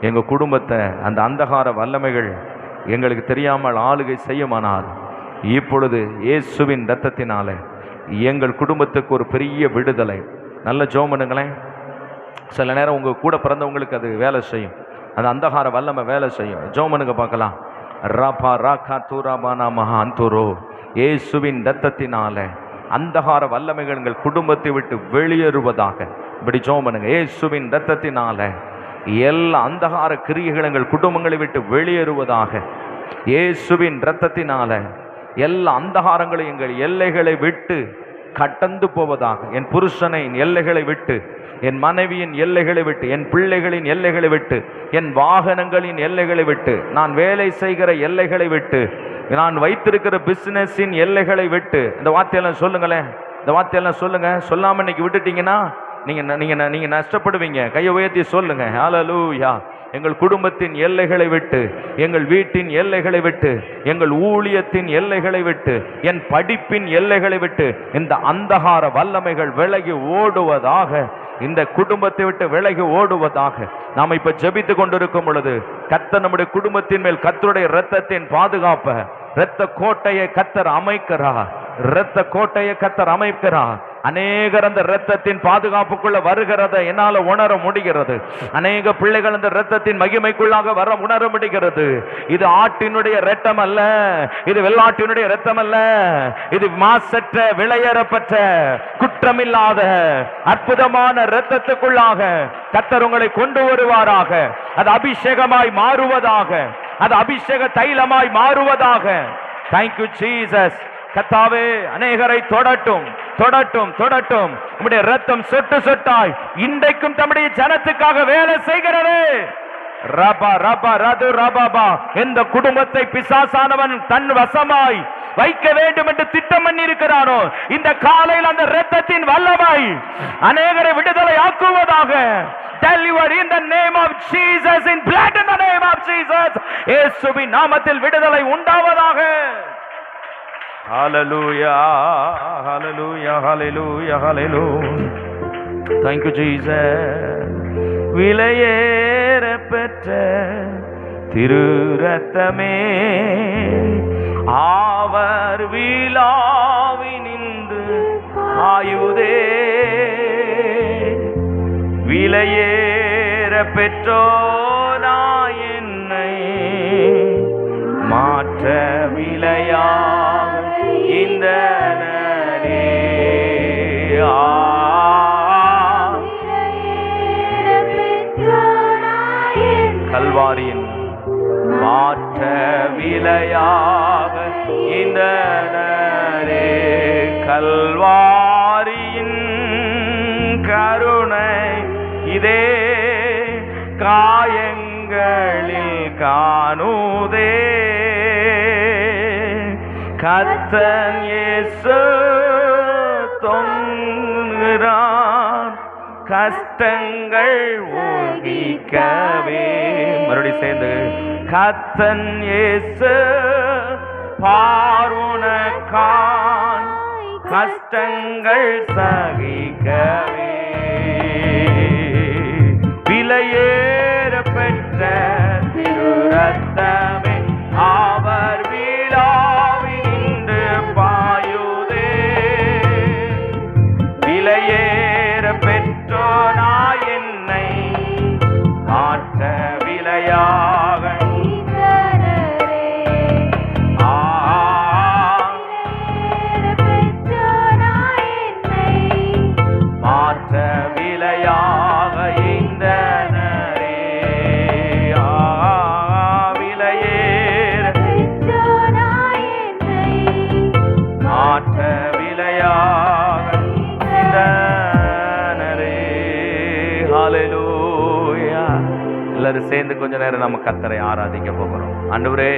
எங்கள் குடும்பத்தை அந்த அந்தகார வல்லமைகள் எங்களுக்கு தெரியாமல் ஆளுகை செய்யுமானால், இப்பொழுது இயேசுவின் இரத்தத்தினால எங்கள் குடும்பத்துக்கு ஒரு பெரிய விடுதலை. நல்ல ஜெபம் பண்ணுங்களேன். சில நேரம் உங்கள் கூட பிறந்தவங்களுக்கு அது வேலை செய்யும், அந்த அந்தகார வல்லமை வேலை செய்யும். ஜெபம் பண்ணுங்க பார்க்கலாம். ராபா ராகா தூராபானா மகா அந்தூரோ. இயேசுவின் இரத்தத்தினால அந்தகார வல்லமைகள் எங்கள் குடும்பத்தை விட்டு வெளியேறுவதாக. இப்படி ஜெபம் பண்ணுங்க. இயேசுவின் இரத்தத்தினால எல்லா அந்தகார கிரியைகள் எங்கள் குடும்பங்களை விட்டு வெளியேறுவதாக. இயேசுவின் இரத்தத்தினால எல்லா அந்தகாரங்களும் எங்கள் எல்லைகளை விட்டு கடந்து போவதாக. என் புருஷனின் எல்லைகளை விட்டு, என் மனைவியின் எல்லைகளை விட்டு, என் பிள்ளைகளின் எல்லைகளை விட்டு, என் வாகனங்களின் எல்லைகளை விட்டு, நான் வேலை செய்கிற எல்லைகளை விட்டு, நான் வைத்திருக்கிற பிசினஸின் எல்லைகளை விட்டு. இந்த வார்த்தையெல்லாம் சொல்லுங்களேன். இந்த வார்த்தையெல்லாம் சொல்லுங்க. சொல்லாமல் இன்னைக்கு விட்டுட்டீங்கன்னா நீங்க நஷ்டப்படுவீங்க. கையை உயர்த்தி சொல்லுங்க. ஹல்லேலூயா. எங்கள் குடும்பத்தின் எல்லைகளை விட்டு, எங்கள் வீட்டின் எல்லைகளை விட்டு, எங்கள் ஊழியத்தின் எல்லைகளை விட்டு, என் படிப்பின் எல்லைகளை விட்டு இந்த அந்தகார வல்லமைகள் விலகி ஓடுவதாக. இந்த குடும்பத்தை விட்டு விலகி ஓடுவதாக. நாம் இப்ப ஜெபித்து கொண்டிருக்கும் பொழுது கர்த்தர் நம்முடைய குடும்பத்தின் மேல் கர்த்தருடைய இரத்தத்தின் பாதுகாப்பை, இரத்த கோட்டையை கர்த்தர் அமைக்கிறார். இரத்த கோட்டையை கர்த்தர் அமைக்கிறார். அநேகர் அந்த இரத்தத்தின் பாதுகாப்புக்குள்ள வருகிறத என்னால உணர முடிகிறது. அநேக பிள்ளைகள் அந்த இரத்தத்தின் மகிமைக்குள்ளாக வர உணர முடிகிறது. இது ஆட்டினுடைய இரத்தம் அல்ல, இது வெள்ளாட்டினுடைய இரத்தம் அல்ல, இது மாசற்ற விளையேறப்பட்ட குற்றமில்லாத அற்புதமான இரத்தத்துக்குள்ளாக கர்த்தர் உங்களை கொண்டு வருவாராக. அது அபிஷேகமாய் மாறுவதாக, அது அபிஷேக தைலமாய் மாறுவதாக. Thank you Jesus. கர்த்தாவே, அநேகரை தொடட்டும், தொடட்டும், தொடட்டும். உம்முடைய இரத்தம் சொட்டு சொட்டாய் இன்றைக்கும் தம்முடைய ஜனத்துக்காக வேலை செய்கிறது. ரபா ரபா ரது ரபாபா. எந்த குடும்பத்தை பிசாசானவன் தன் வசமாய் வைக்க வேண்டும் என்று திட்டம் பண்ணி இருக்கிறானோ, இந்த காலையில் அந்த இரத்தத்தின் வல்லமை அநேகரை விடுதலை ஆக்குவதாக. Deliver in the name of Jesus, in blood in the name of Jesus. இயேசுவின் நாமத்தில் விடுதலை உண்டாவதாக. Hallelujah, hallelujah, hallelujah, hallelujah. Thank you Jesus. விலையேற பெற்ற திரு ரத்தமே, அவர் விழாவி நின்று ஆயுதே. விலையேற பெற்றோனா என்னை மாற்ற விலையாக இந்த கல்வாரியின் மாற்ற விலையாக இந்த கல்வாரியின் கருணை இதே காயங்களில் காணுதே. கர்த்தன் இயேசு தொங்குகிறான் கஷ்டங்கள் ஒழிக்கவே. மறுபடியும் சேர்ந்து கர்த்தன் இயேசு பார்வுனக்கான் கஷ்டங்கள் சகிக்கவே. விலையேற பெற்ற திரு ரத்தமே, அவர் விழாவி நின்று பாயுதே. விலையேற பெற்றோனா என்னை மாற்ற விலையாக மாற்ற விலையாக இந்த விலையேற மாற்ற விலையாக இந்த ஹல்லேலூயா. எல்லாரும் சேர்ந்து கொஞ்ச நேரம் நம்ம கர்த்தரை ஆராதிக்க போகிறோம். ஆண்டவரே,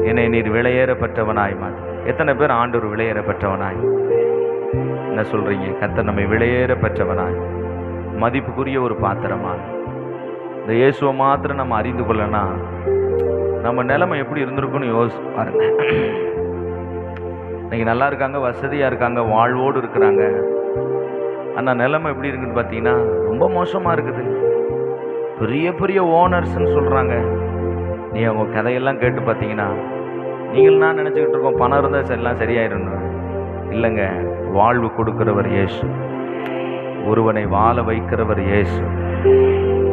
என்னை நீர் விலையேறப்பட்டவனாய் மாற்று. எத்தனை பேர் ஆண்டவர் விலையேறப்பட்டவனாய் என்ன சொல்றீங்க? கர்த்தர் நம்மை விலையேறப்பட்டவனாய் மதிப்புக்குரிய ஒரு பாத்திரமாக இந்த இயேசுவை மாத்திரம் நம்ம அறிந்து கொள்ளனா நம்ம நிலைமை எப்படி இருந்திருக்குன்னு யோசிச்சு பாருங்க. இன்னைக்கு நல்லா இருக்காங்க, வசதியாக இருக்காங்க, வாழ்வோடு இருக்கிறாங்க. ஆனால் நிலைமை எப்படி இருக்குன்னு பார்த்தீங்கன்னா ரொம்ப மோசமாக இருக்குது. பெரிய பெரிய ஓனர்ஸ்ன்னு சொல்கிறாங்க. நீ அவங்க கதையெல்லாம் கேட்டு பார்த்தீங்கன்னா நீங்கள் நான் நினச்சிக்கிட்டு இருக்கோம் பணம் இருந்தால் எல்லாம் சரியாயிடணும். இல்லைங்க, வாழ்வு கொடுக்கிறவர் இயேசு, ஒருவனை வாழ வைக்கிறவர் இயேசு.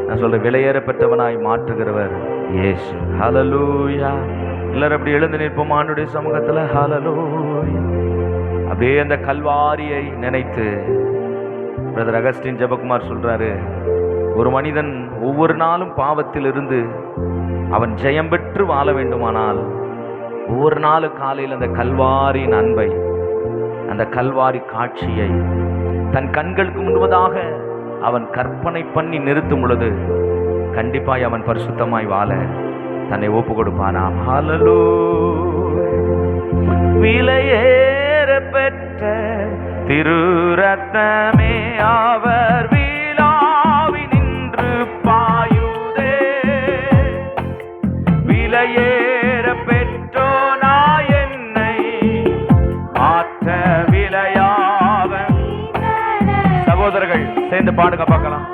நான் சொல்கிறேன், விலையேற பெற்றவனாய் மாற்றுகிறவர் இயேசு. ஹல்லேலூயா. எல்லாரும் அப்படி எழுந்து நிற்போம் ஆண்டவருடைய சமூகத்தில். ஹல்லேலூயா. அப்படியே அந்த கல்வாரியை நினைத்து பிரதர் அகஸ்டின் ஜெபக்குமார் சொல்றாரு, ஒரு மனிதன் ஒவ்வொரு நாளும் பாவத்தில் இருந்து அவன் ஜெயம் பெற்று வாழ வேண்டுமானால் ஒவ்வொரு நாளும் காலையில் அந்த கல்வாரியின் அன்பை, அந்த கல்வாரி காட்சியை தன் கண்களுக்கு முன்பதாக அவன் கற்பனை பண்ணி நிறுத்தும் பொழுது கண்டிப்பாய் அவன் பரிசுத்தமாய் வாழ தன்னை ஒப்பு கொடுப்பானாம். ஹல்லேலூயா. விலையேற பெற்ற திரு ரத்தமே அவர் விழாவி நின்று பாயுதே. விலையேற பெற்றோனா என்னை மாற்ற விலையாக. சகோதரர்கள் சேர்ந்து பாடுங்க பார்க்கலாம்.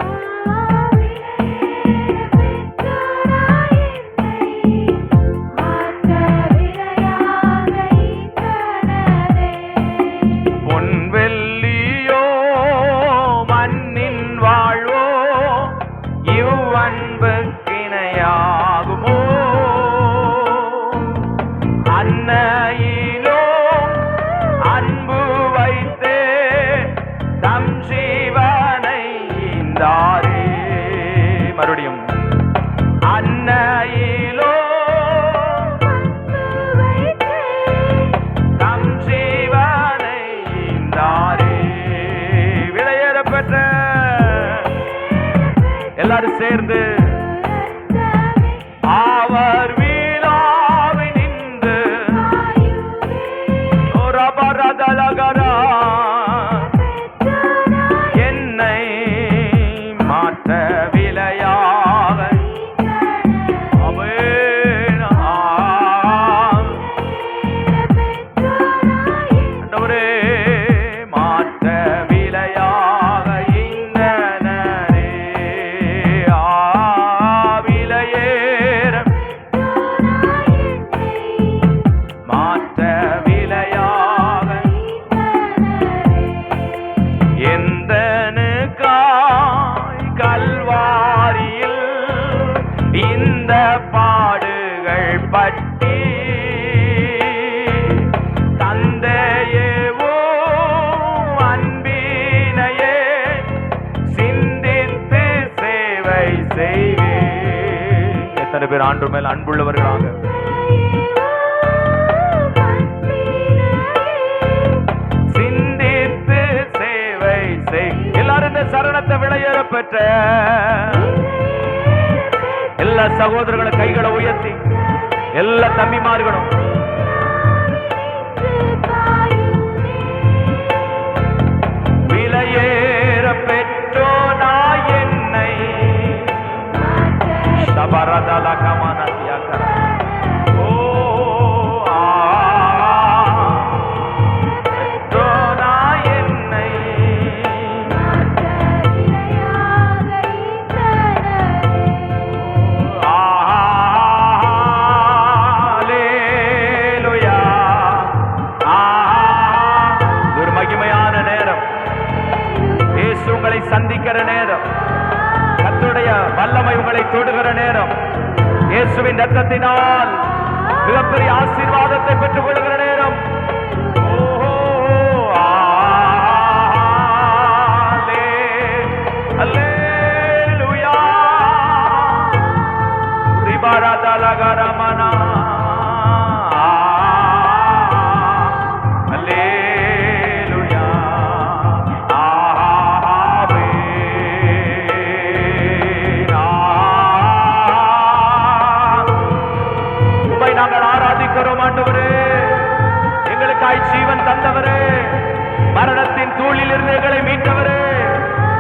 மறுபடியும் அன்னையிலோ தம் ஜீவனை ஈந்தாரே. விலையேற பெற்ற எல்லாரும் சேர்ந்து அவர் வீழாவி நின்று ரபரதலகரா என்னை மாற்ற இந்த பாடுகள் பற்றி தந்தையேவோ அன்பினையே சிந்தித்து சேவை செய்வேன். எத்தனை பேர் ஆண்டு மேல் அன்புள்ளவர்களாக சிந்தித்து சேவை செய். எல்லாரும் இந்த சரணத்தை விலையேற பெற்ற எல்லா சகோதரர்களும் கைகளை உயர்த்தி, எல்லா தம்பிமார்களும் விலையேற பெற்றோனா என்னை சபரதல கமனத்தியாக்கர. ஓ பெற்றோனா என்னை சந்திக்கிற நேரம், கர்த்தருடைய வல்லமை உங்களை தொடுகிற நேரம், இயேசுவின் இரத்தத்தினால் மிகப்பெரிய ஆசீர்வாதத்தை பெற்றுக் கொள்கிற நேரம். அல்லேலூயா. ரிபாரதலகரமனா எங்களுக்காய் ஜீவன் தந்தவரே, மரணத்தின் தூளில் இருந்து எங்களை மீட்டவரே,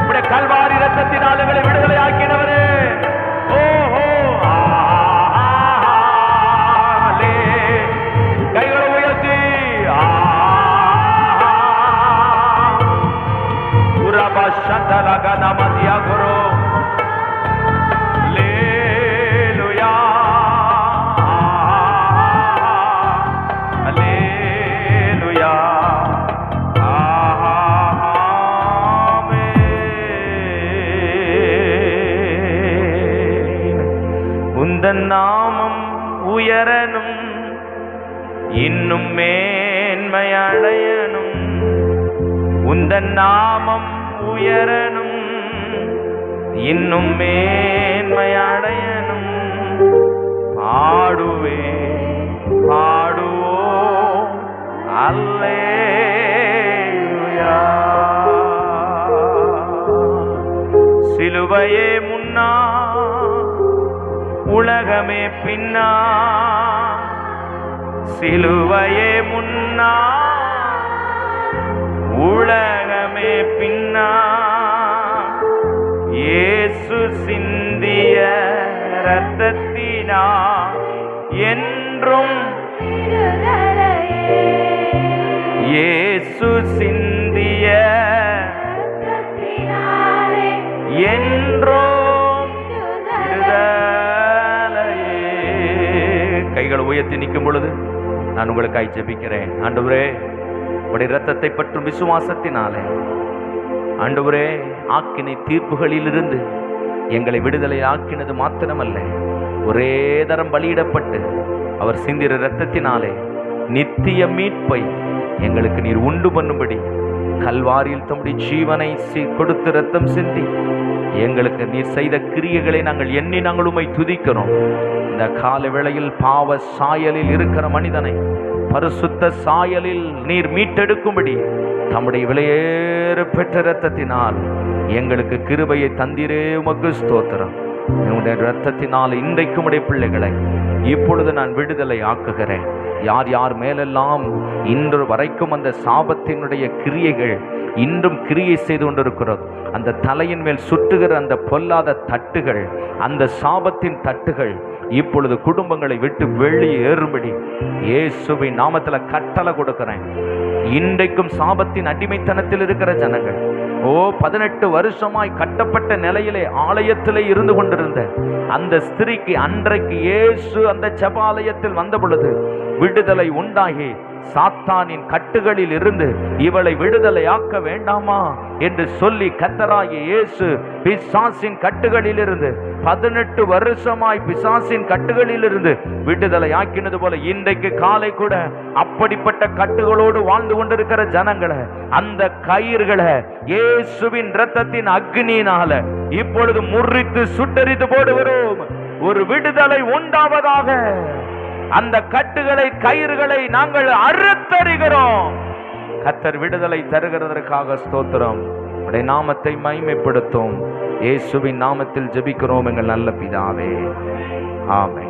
உடைய கல்வாரி இரத்தத்தினால் எங்களை விடுதலை ஆக்கினவரே. ஓ இன்னும் மேன்மை அடையணும், உந்தன் நாமம் உயரணும், இன்னும் மேன்மை அடையணும். பாடுவே பாடுவோம் அல்லேலூயா. சிலுவையே முன்னா உலகமே பின்னா, சிலுவையே முன்னா உலகமே பின்னா, இயேசு சிந்திய இரத்தத்தினா என்றும், இயேசு சிந்திய என்றும் விடுதலையே. கைகளை உயர்த்தி நிற்கும் பொழுது நான் உங்களுக்காய் ஜெபிக்கிறேன். ஆண்டவரே, உடைய இரத்தத்தை பற்றும் விசுவாசத்தினாலே ஆண்டவரே, ஆக்கினை தீர்ப்புகளிலிருந்து எங்களை விடுதலை ஆக்கினது மாத்திரமல்ல, ஒரே தரம் பலியிடப்பட்டு அவர் சிந்திர இரத்தத்தினாலே நித்திய மீட்பை எங்களுக்கு நீர் உண்டு பண்ணும்படி கல்வாரியில் தம்முடைய ஜீவனை கொடுத்து இரத்தம் சிந்தி எங்களுக்கு நீர் செய்த கிரியைகளை நாங்கள் எண்ணி நாங்கள் உம்மை துதிக்கிறோம். இந்த கால வேளையில் பாவ சாயலில் இருக்கிற மனிதனை பரிசுத்த சாயலில் நீர் மீட்டெடுக்கும்படி தம்முடைய விலையேற பெற்ற இரத்தத்தினால் எங்களுக்கு கிருபையை தந்தீரே, உமக்கு ஸ்தோத்திரம். என்னுடைய இரத்தத்தினால் இன்றைக்கும் உடைய பிள்ளைகளை இப்பொழுது நான் விடுதலை ஆக்குகிறேன். யார் யார் மேலெல்லாம் இன்று வரைக்கும் அந்த சாபத்தினுடைய கிரியைகள் இன்றும் கிரியை செய்து கொண்டிருக்கிறது, அந்த தலையின் மேல் சுட்டுகிற அந்த பொல்லாத தட்டுகள், அந்த சாபத்தின் தட்டுகள் இப்பொழுது குடும்பங்களை விட்டு வெளியேறும்படி இயேசுவின் நாமத்தில் கட்டளை கொடுக்கிறேன். இன்றைக்கும் சாபத்தின் அடிமைத்தனத்தில் இருக்கிற ஜனங்கள், 18 வருஷமாய் கட்டப்பட்ட நிலையிலே ஆலயத்திலே இருந்து கொண்டிருந்த அந்த ஸ்திரீக்கு அன்றைக்கு இயேசு அந்த ஜெபாலயத்தில் வந்த பொழுது விடுதலை உண்டாகி சாத்தானின் கட்டுகளில் இருந்து இவளை விடுதலை ஆக்க வேண்டாமா என்று சொல்லி கர்த்தராகிய இயேசு பிசாசின் கட்டுகளில் இருந்து 18 வருஷமாய் பிசாசின் கட்டுகளில் இருந்து விடுதலை ஆக்கினது போல இன்றைக்கு காலை கூட அப்படிப்பட்ட கட்டுகளோடு வாழ்ந்து கொண்டிருக்கிற ஜனங்களை, அந்த கயிறுகளை இயேசுவின் இரத்தத்தின் அக்னியினால இப்பொழுது முறித்து சுட்டரித்து போடுகிறோம். ஒரு விடுதலை உண்டாவதாக. அந்த கட்டுகளை கயிறுகளை நாங்கள் அறுத்தறிகிறோம். கர்த்தர் விடுதலை தருகிறதற்காக ஸ்தோத்திரம். உடைய நாமத்தை மகிமைப்படுத்தும். இயேசுவின் நாமத்தில் ஜெபிக்கிறோம் எங்கள் நல்ல பிதாவே, ஆமென்.